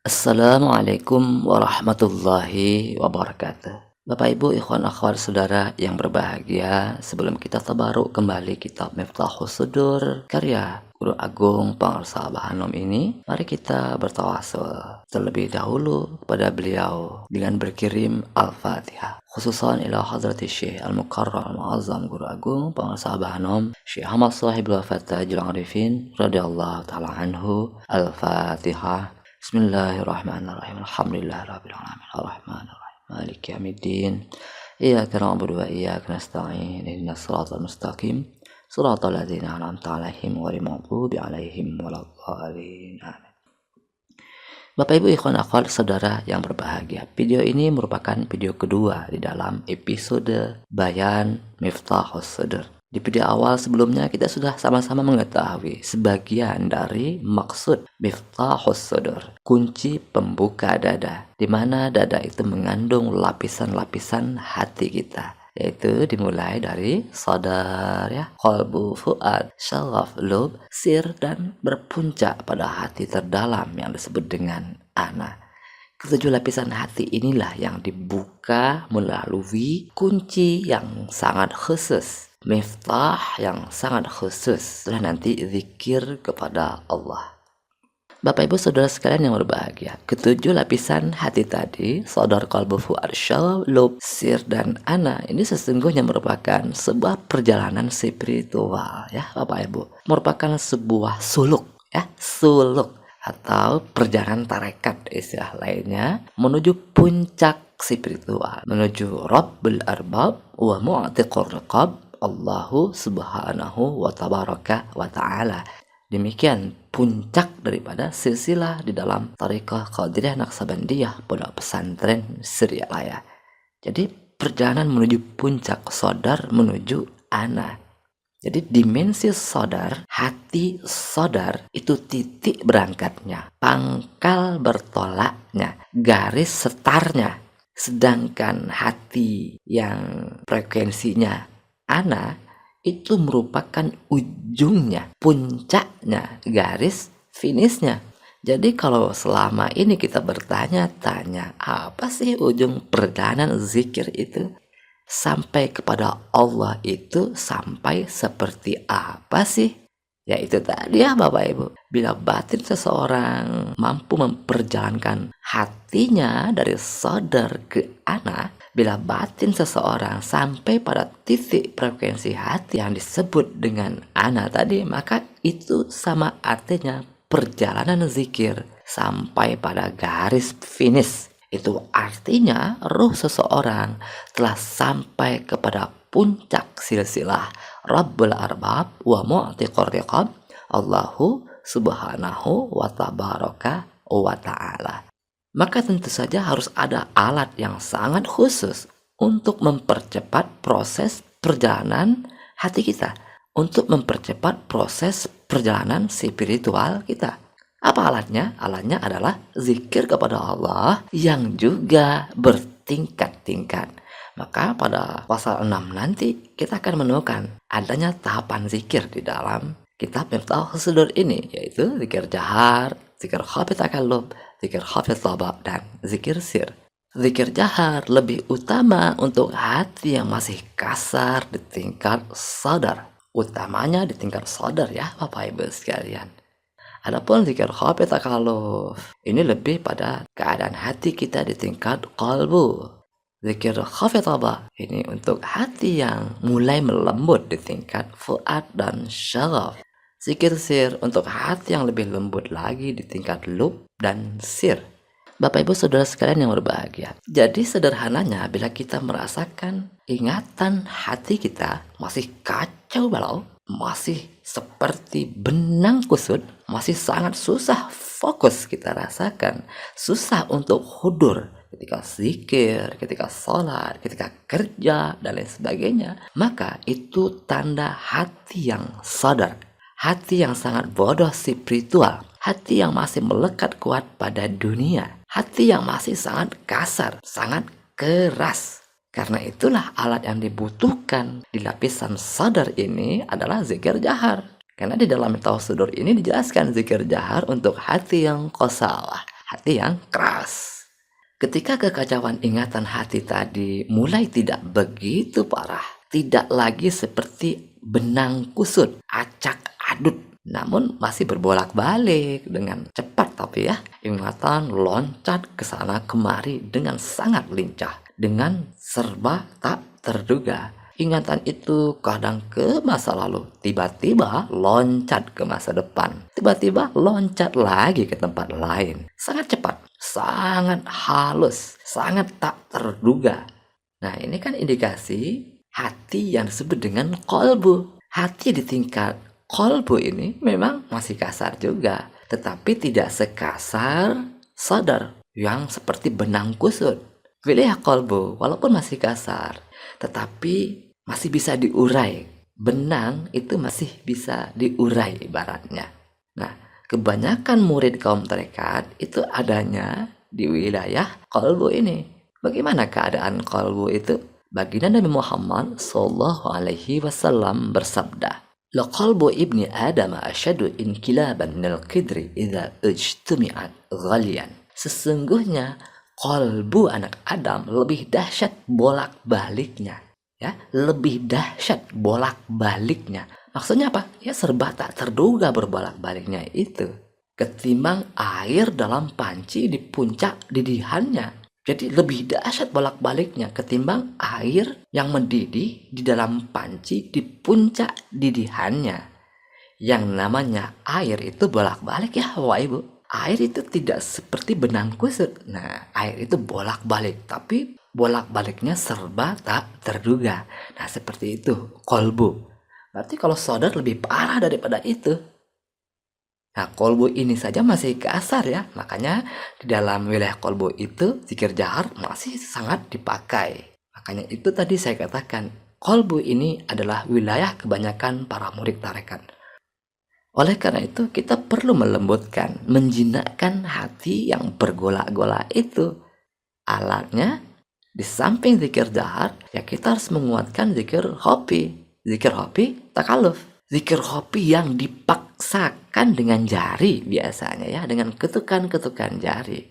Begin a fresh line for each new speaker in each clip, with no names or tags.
Assalamualaikum warahmatullahi wabarakatuh. Bapak Ibu, ikhwan akhwat saudara yang berbahagia, sebelum kita tabaruk kembali kitab Miftahus Sudur karya Guru Agung Pangarsa Bahanom ini, mari kita bertawasul terlebih dahulu kepada beliau dengan berkirim Al-Fatihah. Khususan ila hadrati Syekh Al-Mukarram Al-Muazzam Guru Agung Pangarsa Bahanom Syekh Ahmad Sahibul Wafat Tajul Arifin radhiyallahu ta'ala anhu. Al-Fatihah. Bismillahirrahmanirrahim. Alhamdulillahirabbil alamin. Arrahmanirrahim. Maliki yaumiddin. Iyyaka na'budu wa iyyaka nasta'in. Ihdinas siratal mustaqim. Shiratal ladzina an'amta 'alaihim ghairil maghdubi 'alaihim waladdallin. Amin. Bapak Ibu ikhwan akhwat saudara yang berbahagia, video ini merupakan video kedua di dalam episode Bayan Miftahus Sudur. Di video awal sebelumnya kita sudah sama-sama mengetahui sebagian dari maksud Miftahus Sudur, kunci pembuka dada, di mana dada itu mengandung lapisan-lapisan hati kita, yaitu dimulai dari sadar, qalbu, fuad, syaraf, lub, sir, dan berpuncak pada hati terdalam yang disebut dengan ana. Ketujuh lapisan hati inilah yang dibuka melalui kunci yang sangat khusus, miftah yang sangat khusus, setelah nanti zikir kepada Allah. Bapak Ibu saudara sekalian yang berbahagia, ketujuh lapisan hati tadi, sadar, qalbu, fuad, syaraf, lub, sir, dan ana, ini sesungguhnya merupakan sebuah perjalanan spiritual, ya Bapak Ibu, merupakan sebuah suluk, suluk atau perjalanan tarekat istilah lainnya, menuju puncak spiritual, menuju Rabbul Arbab wa Mu'tiqur Riqab, Allahu subhanahu wa tabaraka wa ta'ala. Demikian puncak daripada silsilah di dalam Tariqah Qadiriyah Naqsabandiyah Pondok Pesantren Srialaya. Jadi perjalanan menuju puncak sadar menuju ana. Jadi dimensi sadar, hati sadar itu titik berangkatnya, pangkal bertolaknya, garis setarnya. Sedangkan hati yang frekuensinya ana itu merupakan ujungnya, puncaknya, garis finishnya. Jadi kalau selama ini kita bertanya-tanya, apa sih ujung perjalanan zikir itu? Sampai kepada Allah itu sampai seperti apa sih? Ya itu tadi ya Bapak Ibu. Bila batin seseorang mampu memperjalankan hatinya dari sadar ke ana, bila batin seseorang sampai pada titik frekuensi hati yang disebut dengan ana tadi, maka itu sama artinya perjalanan zikir sampai pada garis finish. Itu artinya ruh seseorang telah sampai kepada puncak silsilah Rabbul Arbab wa Mu'tiqur Riqab, Allahu subhanahu wa tabaraka wa ta'ala. Maka tentu saja harus ada alat yang sangat khusus untuk mempercepat proses perjalanan hati kita, untuk mempercepat proses perjalanan spiritual kita. Apa alatnya? Alatnya adalah zikir kepada Allah yang juga bertingkat-tingkat. Maka pada pasal 6 nanti kita akan menemukan adanya tahapan zikir di dalam kitab Miftahus Sudur ini, yaitu zikir jahar, zikir khafit takallub, zikir khafit tabak, dan zikir sir. Zikir jahar lebih utama untuk hati yang masih kasar di tingkat sadar. Utamanya di tingkat sadar ya Bapak Ibu sekalian. Adapun zikir khafit takallub ini lebih pada keadaan hati kita di tingkat qalbu. Zikir khafit tabak ini untuk hati yang mulai melembut di tingkat fuad dan syaraf. Zikir sir untuk hati yang lebih lembut lagi di tingkat lub dan sir. Bapak Ibu saudara sekalian yang berbahagia, jadi sederhananya bila kita merasakan ingatan hati kita masih kacau balau, masih seperti benang kusut, masih sangat susah fokus kita rasakan, susah untuk hudur ketika zikir, ketika sholat, ketika kerja, dan lain sebagainya, maka itu tanda hati yang sadar, hati yang sangat bodoh spiritual, hati yang masih melekat kuat pada dunia, hati yang masih sangat kasar, sangat keras. Karena itulah alat yang dibutuhkan di lapisan sadar ini adalah zikir jahar. Karena di dalam Miftahus Sudur ini dijelaskan zikir jahar untuk hati yang qasawah, hati yang keras. Ketika kekacauan ingatan hati tadi mulai tidak begitu parah, tidak lagi seperti benang kusut, acak adut, namun masih berbolak-balik dengan cepat tapi ya, ingatan loncat ke sana kemari dengan sangat lincah, dengan serba tak terduga. Ingatan itu kadang ke masa lalu, tiba-tiba loncat ke masa depan, tiba-tiba loncat lagi ke tempat lain. Sangat cepat, sangat halus, sangat tak terduga. Nah, ini kan indikasi hati yang disebut dengan kolbu. Hati di tingkat kolbu ini memang masih kasar juga, tetapi tidak sekasar sadar yang seperti benang kusut. Wilayah kolbu walaupun masih kasar, tetapi masih bisa diurai. Benang itu masih bisa diurai ibaratnya. Nah, kebanyakan murid kaum tarekat itu adanya di wilayah kolbu ini. Bagaimana keadaan kolbu itu? Baginda Nabi Muhammad sallallahu alaihi wasallam bersabda, "La qalbu ibni Adam asyadu inkilaban minal qidri idza ijtumi'at ghalian." Sesungguhnya kolbu anak Adam lebih dahsyat bolak-baliknya. Ya, lebih dahsyat bolak-baliknya. Maksudnya apa? Ya serba tak terduga berbolak-baliknya itu. Ketimbang air dalam panci di puncak didihannya. Jadi lebih dahsyat bolak-baliknya ketimbang air yang mendidih di dalam panci di puncak didihannya. Yang namanya air itu bolak-balik ya Bapak Ibu. Air itu tidak seperti benang kusut. Nah, air itu bolak-balik, tapi bolak-baliknya serba tak terduga. Nah, seperti itu kolbu. Berarti kalau saudara lebih parah daripada itu. Nah, kolbu ini saja masih kasar ya. Makanya di dalam wilayah kolbu itu zikir jahar masih sangat dipakai. Makanya itu tadi saya katakan, kolbu ini adalah wilayah kebanyakan para murid tarekat. Oleh karena itu kita perlu melembutkan, menjinakkan hati yang bergolak-golak itu. Alatnya di samping zikir jahar, ya kita harus menguatkan zikir hopi. Zikir hopi takaluf. Zikir hopi yang dipaksakan dengan jari biasanya ya, dengan ketukan-ketukan jari.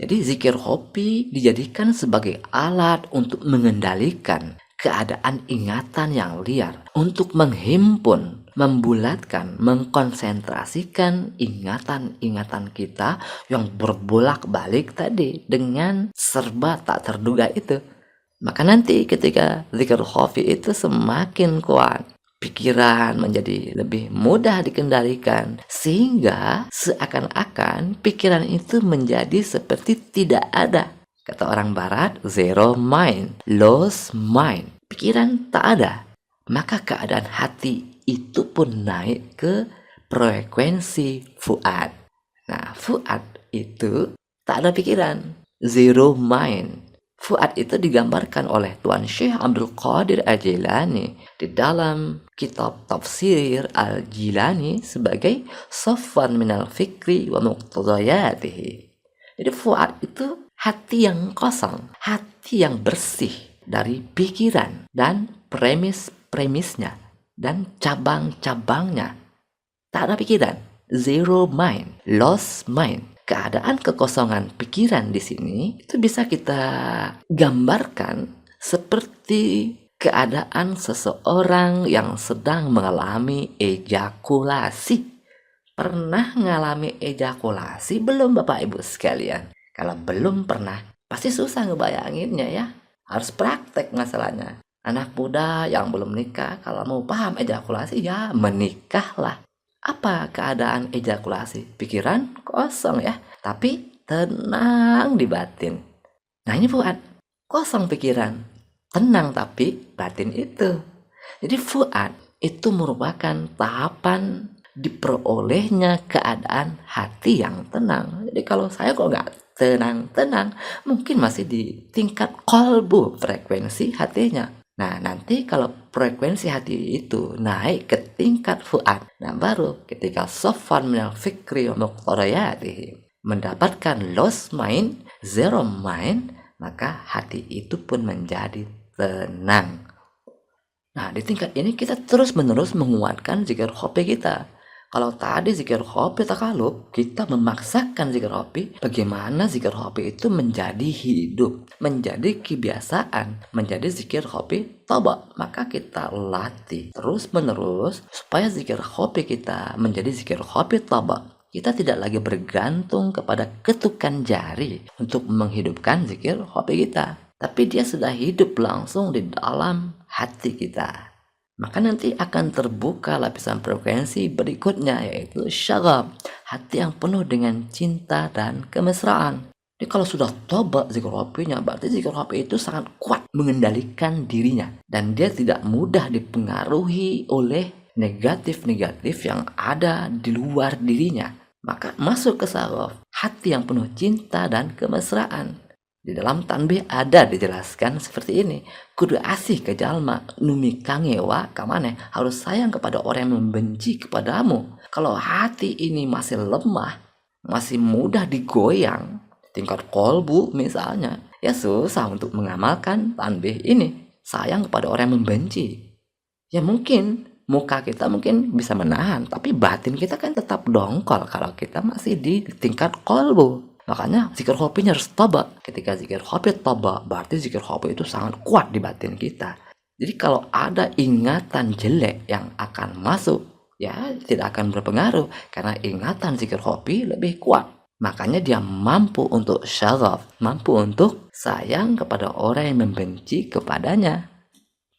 Jadi zikir hopi dijadikan sebagai alat untuk mengendalikan keadaan ingatan yang liar, untuk menghimpun, membulatkan, mengkonsentrasikan ingatan-ingatan kita yang berbolak-balik tadi dengan serba tak terduga itu. Maka nanti ketika zikir khafi itu semakin kuat, pikiran menjadi lebih mudah dikendalikan, sehingga seakan-akan pikiran itu menjadi seperti tidak ada. Kata orang barat, zero mind, lost mind. Pikiran tak ada. Maka keadaan hati itu pun naik ke frekuensi fuad. Nah, fuad itu tak ada pikiran, zero mind. Fuad itu digambarkan oleh Tuan Syekh Abdul Qadir Al-Jilani di dalam kitab Tafsir Al-Jilani sebagai safwan minal fikri wa muqtadayatihi. Jadi fuad itu hati yang kosong, hati yang bersih dari pikiran dan premis-premisnya dan cabang-cabangnya. Tak ada pikiran, zero mind, lost mind. Keadaan kekosongan pikiran di sini itu bisa kita gambarkan seperti keadaan seseorang yang sedang mengalami ejakulasi. Pernah mengalami ejakulasi belum Bapak Ibu sekalian? Kalau belum pernah, pasti susah ngebayanginnya ya. Harus praktek masalahnya. Anak muda yang belum nikah, kalau mau paham ejakulasi ya menikahlah. Apa keadaan ejakulasi? Pikiran kosong ya, tapi tenang di batin. Nah ini fuad, kosong pikiran, tenang tapi batin itu. Jadi fuad itu merupakan tahapan diperolehnya keadaan hati yang tenang. Jadi kalau saya kok nggak tenang-tenang, mungkin masih di tingkat kolbu frekuensi hatinya. Nah, nanti kalau frekuensi hati itu naik ke tingkat fuad, nah baru ketika safwan minal fikri wa muqtadayatihi mendapatkan lost mind, zero mind, maka hati itu pun menjadi tenang. Nah, di tingkat ini kita terus-menerus menguatkan zikir hopi kita. Kalau tadi zikir hobi takalub, kita memaksakan zikir hobi, bagaimana zikir hobi itu menjadi hidup, menjadi kebiasaan, menjadi zikir hobi toba. Maka kita latih terus menerus supaya zikir hobi kita menjadi zikir hobi toba. Kita tidak lagi bergantung kepada ketukan jari untuk menghidupkan zikir hobi kita, tapi dia sudah hidup langsung di dalam hati kita. Maka nanti akan terbuka lapisan frekuensi berikutnya, yaitu syagab, hati yang penuh dengan cinta dan kemesraan. Jadi kalau sudah tobat zikir hobinya, berarti zikir hobi itu sangat kuat mengendalikan dirinya, dan dia tidak mudah dipengaruhi oleh negatif-negatif yang ada di luar dirinya. Maka masuk ke syagab, hati yang penuh cinta dan kemesraan. Di dalam tanbih ada dijelaskan seperti ini. Kudu asih ke jalma, numi kangewa kamane, harus sayang kepada orang yang membenci kepadamu. Kalau hati ini masih lemah, masih mudah digoyang, tingkat kolbu misalnya, ya susah untuk mengamalkan tanbih ini. Sayang kepada orang yang membenci. Ya mungkin muka kita mungkin bisa menahan, tapi batin kita kan tetap dongkol kalau kita masih di tingkat kolbu. Makanya zikir hobinya harus toba. Ketika zikir hobi toba, berarti zikir hobi itu sangat kuat di batin kita. Jadi kalau ada ingatan jelek yang akan masuk, ya tidak akan berpengaruh, karena ingatan zikir hobi lebih kuat. Makanya dia mampu untuk syaraf, mampu untuk sayang kepada orang yang membenci kepadanya.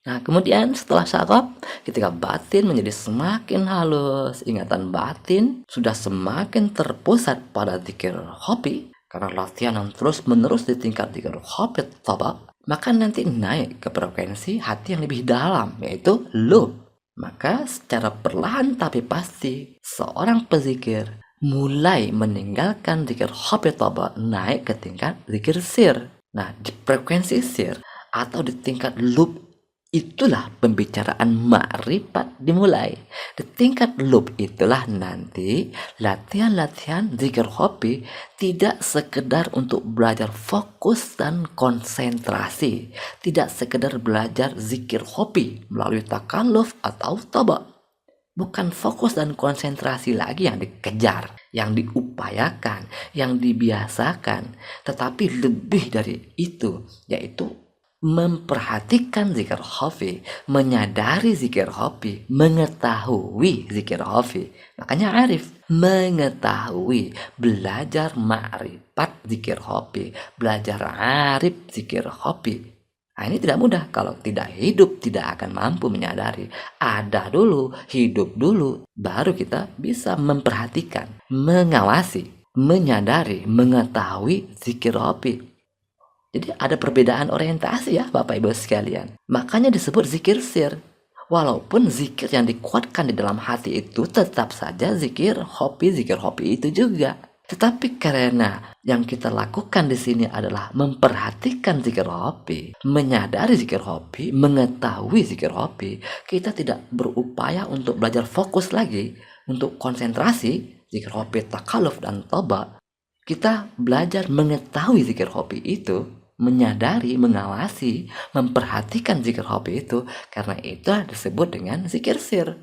Nah, kemudian setelah syaraf, ketika batin menjadi semakin halus, ingatan batin sudah semakin terpusat pada zikir hobi, karena latihan yang terus menerus di tingkat zikir hobi tabak, maka nanti naik ke frekuensi hati yang lebih dalam, yaitu lub. Maka secara perlahan tapi pasti, seorang pezikir mulai meninggalkan zikir hobi tabak, naik ke tingkat zikir sir. Nah, di frekuensi sir atau di tingkat lub, itulah pembicaraan ma'rifat dimulai. Di tingkat lub itulah nanti latihan-latihan zikir hobi tidak sekedar untuk belajar fokus dan konsentrasi, tidak sekedar belajar zikir hobi melalui takalluf atau toba. Bukan fokus dan konsentrasi lagi yang dikejar, yang diupayakan, yang dibiasakan, tetapi lebih dari itu, yaitu memperhatikan zikir hobi, menyadari zikir hobi, mengetahui zikir hobi. Makanya arif, mengetahui, belajar ma'rifat zikir hobi, belajar arif zikir hobi. Nah, ini tidak mudah. Kalau tidak hidup, tidak akan mampu menyadari. Ada dulu, hidup dulu, baru kita bisa memperhatikan, mengawasi, menyadari, mengetahui zikir hobi. Jadi ada perbedaan orientasi ya Bapak Ibu sekalian. Makanya disebut zikir sir. Walaupun zikir yang dikuatkan di dalam hati itu tetap saja zikir hobi itu juga. Tetapi karena yang kita lakukan di sini adalah memperhatikan zikir hobi, menyadari zikir hobi, mengetahui zikir hobi, kita tidak berupaya untuk belajar fokus lagi, untuk konsentrasi, zikir hobi takalluf dan toba. Kita belajar mengetahui zikir hobi itu, menyadari, mengawasi, memperhatikan zikir hobi itu, karena itu disebut dengan zikir sir.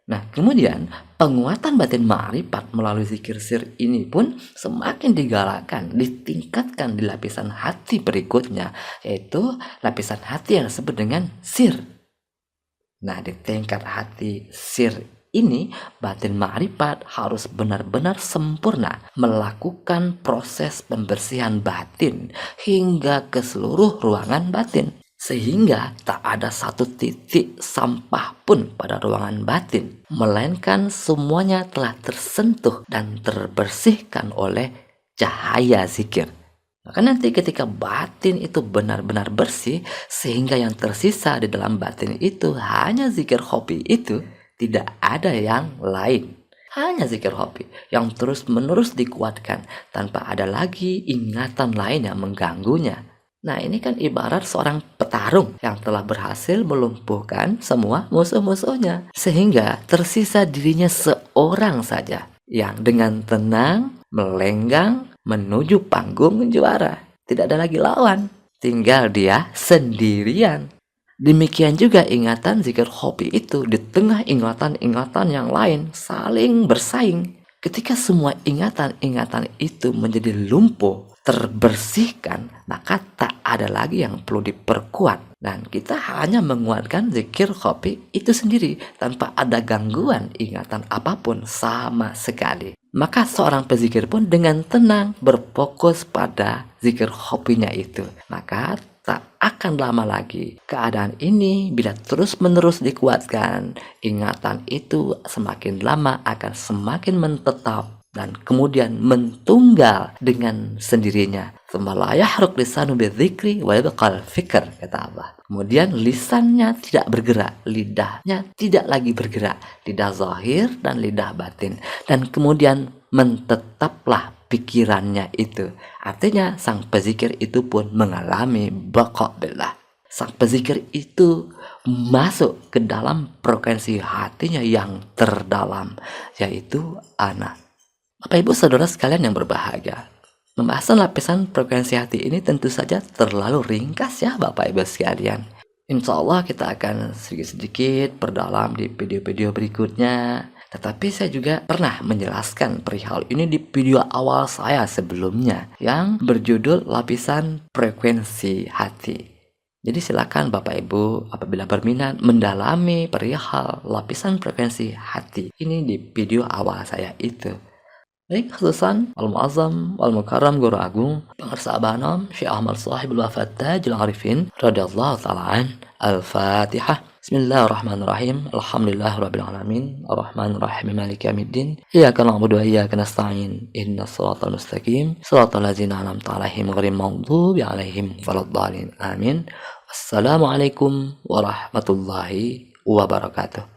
Nah, kemudian penguatan batin ma'rifat melalui zikir sir ini pun semakin digalakkan, ditingkatkan di lapisan hati berikutnya, yaitu lapisan hati yang disebut dengan sir. Nah, di tingkat hati sir ini, batin ma'rifat harus benar-benar sempurna melakukan proses pembersihan batin hingga ke seluruh ruangan batin. Sehingga tak ada satu titik sampah pun pada ruangan batin, melainkan semuanya telah tersentuh dan terbersihkan oleh cahaya zikir. Maka nanti ketika batin itu benar-benar bersih, sehingga yang tersisa di dalam batin itu hanya zikir hobi itu, tidak ada yang lain. Hanya zikir hobi yang terus-menerus dikuatkan tanpa ada lagi ingatan lain yang mengganggunya. Nah, ini kan ibarat seorang petarung yang telah berhasil melumpuhkan semua musuh-musuhnya. Sehingga tersisa dirinya seorang saja yang dengan tenang melenggang menuju panggung juara. Tidak ada lagi lawan. Tinggal dia sendirian. Demikian juga ingatan zikir khofi itu di tengah ingatan-ingatan yang lain saling bersaing. Ketika semua ingatan-ingatan itu menjadi lumpuh, terbersihkan, maka tak ada lagi yang perlu diperkuat. Dan kita hanya menguatkan zikir khofi itu sendiri tanpa ada gangguan ingatan apapun sama sekali. Maka seorang pezikir pun dengan tenang berfokus pada zikir khofinya itu. Maka tak akan lama lagi keadaan ini bila terus-menerus dikuatkan, ingatan itu semakin lama akan semakin menetap dan kemudian mentunggal dengan sendirinya. Tsumma yahruk lisanu bidzikri wa yabqal fikr, kata Allah. Kemudian lisannya tidak bergerak, lidahnya tidak lagi bergerak, lidah zahir dan lidah batin, dan kemudian menetaplah pikirannya itu. Artinya sang pezikir itu pun mengalami baqa billah. Sang pezikir itu masuk ke dalam frekuensi hatinya yang terdalam, yaitu ana. Bapak Ibu Saudara sekalian yang berbahagia, pembahasan lapisan frekuensi hati ini tentu saja terlalu ringkas ya Bapak Ibu sekalian. Insya Allah kita akan sedikit-sedikit perdalam di video-video berikutnya. Tetapi saya juga pernah menjelaskan perihal ini di video awal saya sebelumnya yang berjudul lapisan frekuensi hati. Jadi silakan Bapak Ibu apabila berminat mendalami perihal lapisan frekuensi hati ini di video awal saya itu. Baik, khususan Al-Mu'azzam Al-Mukarram Guru Agung Pengarsa Abanam Syekh Ahmad Sahibul Wafat Tajul Arifin radhiyallahu ta'ala an. Al-Fatihah. Bismillahirrahmanirrahim. Alhamdulillahirabbil alamin. Arrahmanirrahim. Maliki yaumiddin. Iyyaka na'budu wa iyyaka nasta'in. Ihdinas siratal mustaqim. Siratal ladzina an'amta 'alaihim ghairil maghdubi 'alaihim waladdallin. Amin. Wassalamualaikum warahmatullahi wabarakatuh.